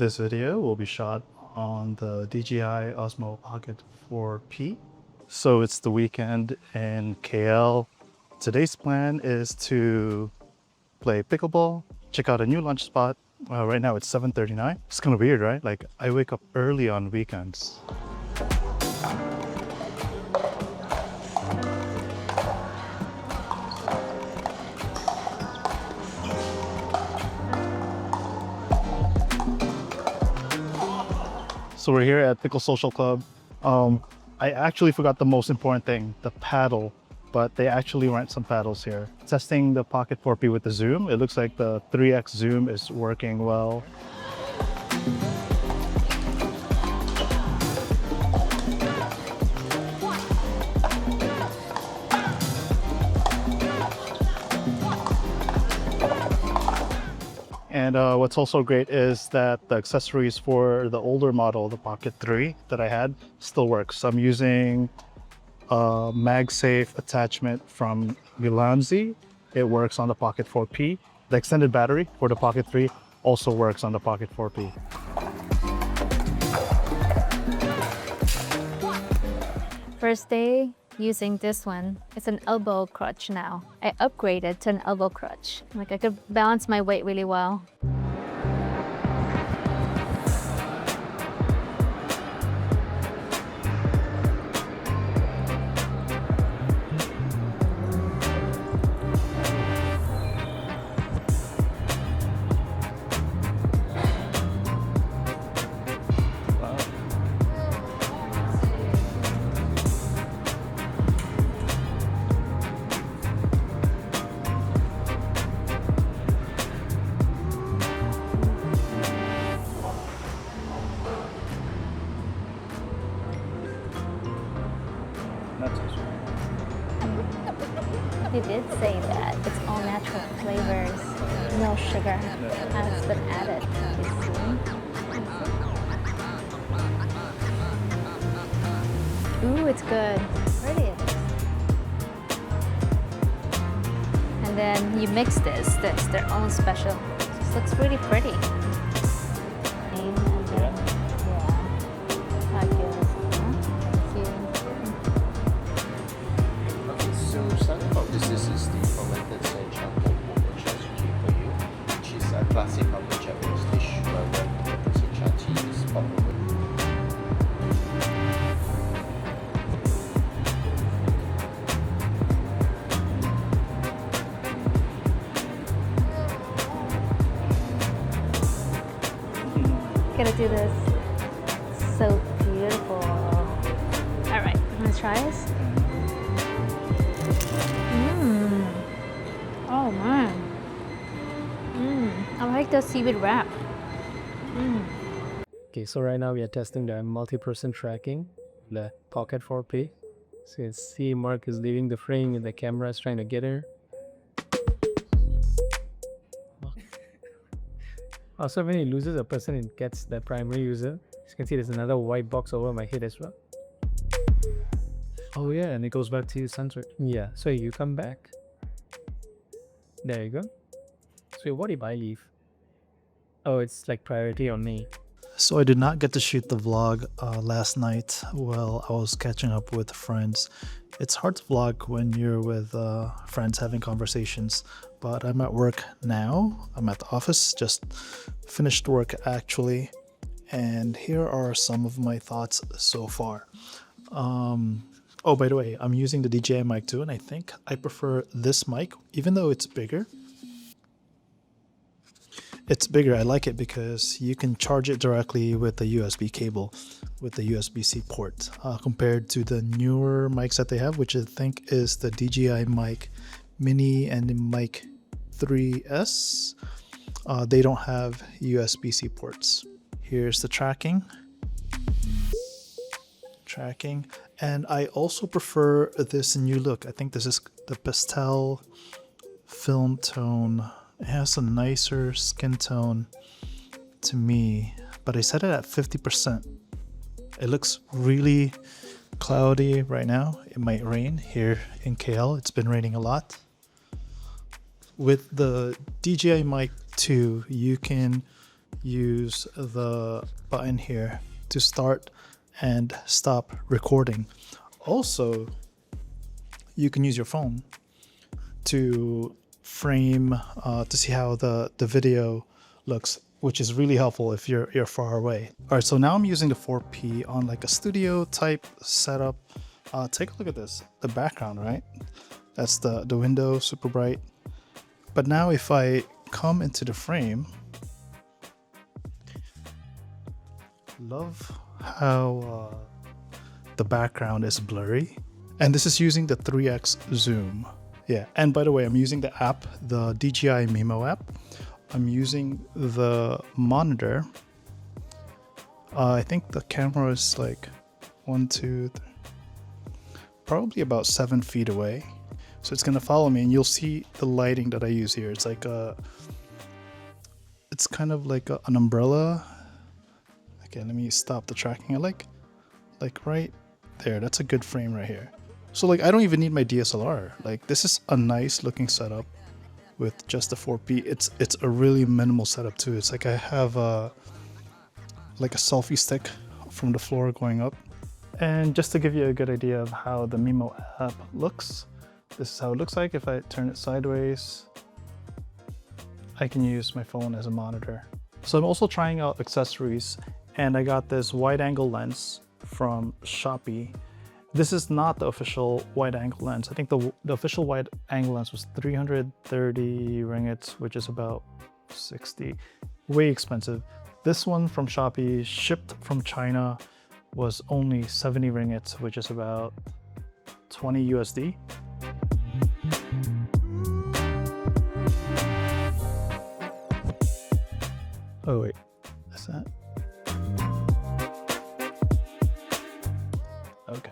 This video will be shot on the DJI Osmo Pocket 4P. So it's the weekend in KL. Today's plan is to play pickleball, check out a new lunch spot. Right now it's 7:39. It's kind of weird, right? Like I wake up early on weekends. So we're here at Pickle Social Club. I actually forgot the most important thing, the paddle, but they actually rent some paddles here. Testing the Pocket 4P with the zoom. It looks like the 3x zoom is working well. And what's also great is that the accessories for the older model, the Pocket 3 that I had, still works. I'm using a MagSafe attachment from Milanzi. It works on the Pocket 4P. The extended battery for the Pocket 3 also works on the Pocket 4P. First day using this one. It's an elbow crutch now. I upgraded to an elbow crutch. Like I could balance my weight really well. They did say that it's all natural flavors, no sugar has been added. Ooh, it's good. Pretty. And then you mix this. That's their own special. This looks really pretty. This is the fermented sencha tofu, which is key for you, which is a classic of the Japanese dish where the sencha tea is popular. Gotta do this. So beautiful. All right, let's try this. Oh man. I like the seaweed wrap. Okay, so right now we are testing the multi-person tracking, the Pocket 4P. So you see Mark is leaving the frame and the camera is trying to get her. Also, when he loses a person, it gets the primary user. As you can see, there's another white box over my head as well. Oh yeah, and it goes back to censored. Yeah, so you come back. There you go. So what if I leave? Oh, it's like priority on me. So I did not get to shoot the vlog last night while I was catching up with friends. It's hard to vlog when you're with friends having conversations, but I'm at work now. I'm at the office, just finished work actually. And here are some of my thoughts so far. Oh, by the way, I'm using the DJI mic too, and I think I prefer this mic, even though it's bigger. It's bigger, I like it because you can charge it directly with the USB cable, with the USB-C port, compared to the newer mics that they have, which I think is the DJI Mic Mini and the Mic 3S. They don't have USB-C ports. Here's the tracking. And I also prefer this new look. I think this is the pastel film tone. It has a nicer skin tone to me, but I set it at 50%. It looks really cloudy right now. It might rain here in KL. It's been raining a lot. With the DJI Mic 2, you can use the button here to start and stop recording. Also, you can use your phone to frame to see how the video looks, which is really helpful if you're far away. All right, so now I'm using the 4P on like a studio type setup. Take a look at this, the background, right? That's the window, super bright. But now if I come into the frame, love how the background is blurry. And this is using the 3x zoom. Yeah, and by the way, I'm using the app, the DJI Mimo app. I'm using the monitor. I think the camera is like 1, 2, 3, probably about 7 feet away. So it's gonna follow me, and you'll see the lighting that I use here. It's like it's kind of like an umbrella. Okay, let me stop the tracking. I like right there. That's a good frame right here. So like I don't even need my DSLR. Like this is a nice looking setup with just the 4P. It's a really minimal setup too. It's like I have like a selfie stick from the floor going up. And just to give you a good idea of how the Mimo app looks, this is how it looks like. If I turn it sideways, I can use my phone as a monitor. So I'm also trying out accessories, and I got this wide angle lens from Shopee. This is not the official wide angle lens. I think the official wide angle lens was 330 ringgits, which is about 60, way expensive. This one from Shopee, shipped from China, was only 70 ringgits, which is about 20 USD. Oh wait, is that? Okay.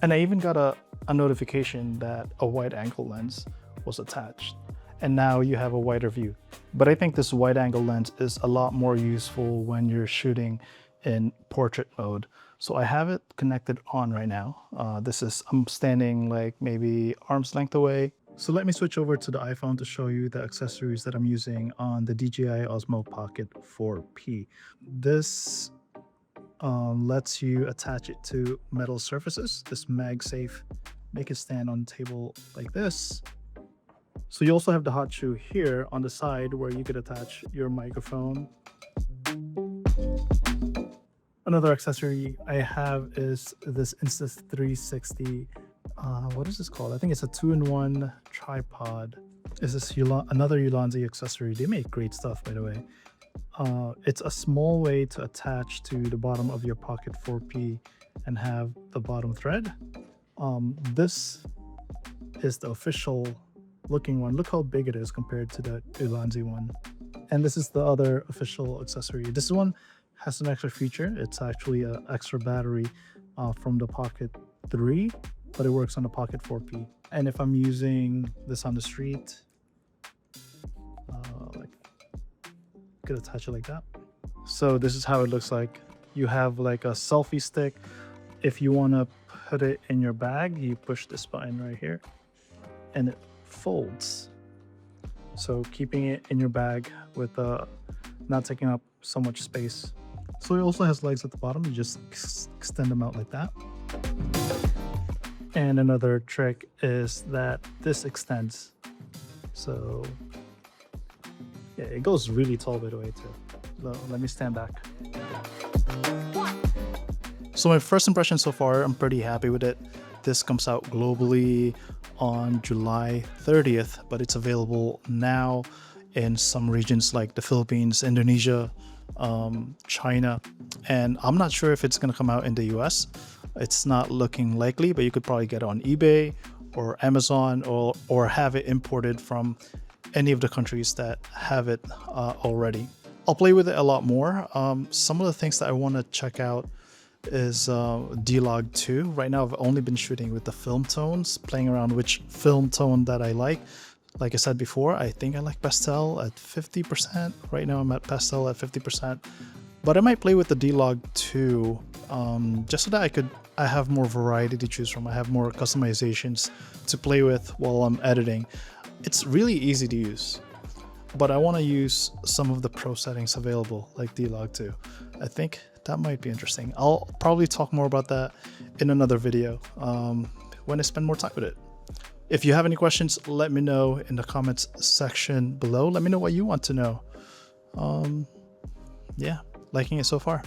And I even got a notification that a wide angle lens was attached, and now you have a wider view. But I think this wide angle lens is a lot more useful when you're shooting in portrait mode. So I have it connected on right now. I'm standing like maybe arm's length away. So let me switch over to the iPhone to show you the accessories that I'm using on the DJI Osmo Pocket 4P. This lets you attach it to metal surfaces. This MagSafe, make it stand on the table like this. So you also have the hot shoe here on the side where you could attach your microphone. Another accessory I have is this Insta360. What is this called? I think it's a 2-in-1 tripod. Is this another Ulanzi accessory? They make great stuff, by the way. It's a small way to attach to the bottom of your Pocket 4P and have the bottom thread. This is the official looking one. Look how big it is compared to the Ulanzi one. And this is the other official accessory. This one has an extra feature. It's actually an extra battery from the Pocket 3, but it works on the Pocket 4P. And if I'm using this on the street, could attach it like that. So this is how it looks like. You have like a selfie stick. If you want to put it in your bag, you push this button right here and it folds. So keeping it in your bag with not taking up so much space. So it also has legs at the bottom. You just extend them out like that. And another trick is that this extends. So yeah, it goes really tall, by the way, too. Let me stand back. So my first impression so far, I'm pretty happy with it. This comes out globally on July 30th, but it's available now in some regions like the Philippines, Indonesia, China, and I'm not sure if it's going to come out in the US. It's not looking likely, but you could probably get it on eBay or Amazon, or have it imported from any of the countries that have it already. I'll play with it a lot more. Some of the things that I want to check out is D-Log 2. Right now I've only been shooting with the film tones, playing around which film tone that I like. Like I said before, I think I like pastel at 50%. Right now I'm at pastel at 50%. But I might play with the D-Log 2 just so that I have more variety to choose from. I have more customizations to play with while I'm editing. It's really easy to use. but I want to use some of the pro settings available like D-Log 2. I think that might be interesting. I'll probably talk more about that in another video when I spend more time with it. If you have any questions, let me know in the comments section below. Let me know what you want to know. Yeah, liking it so far.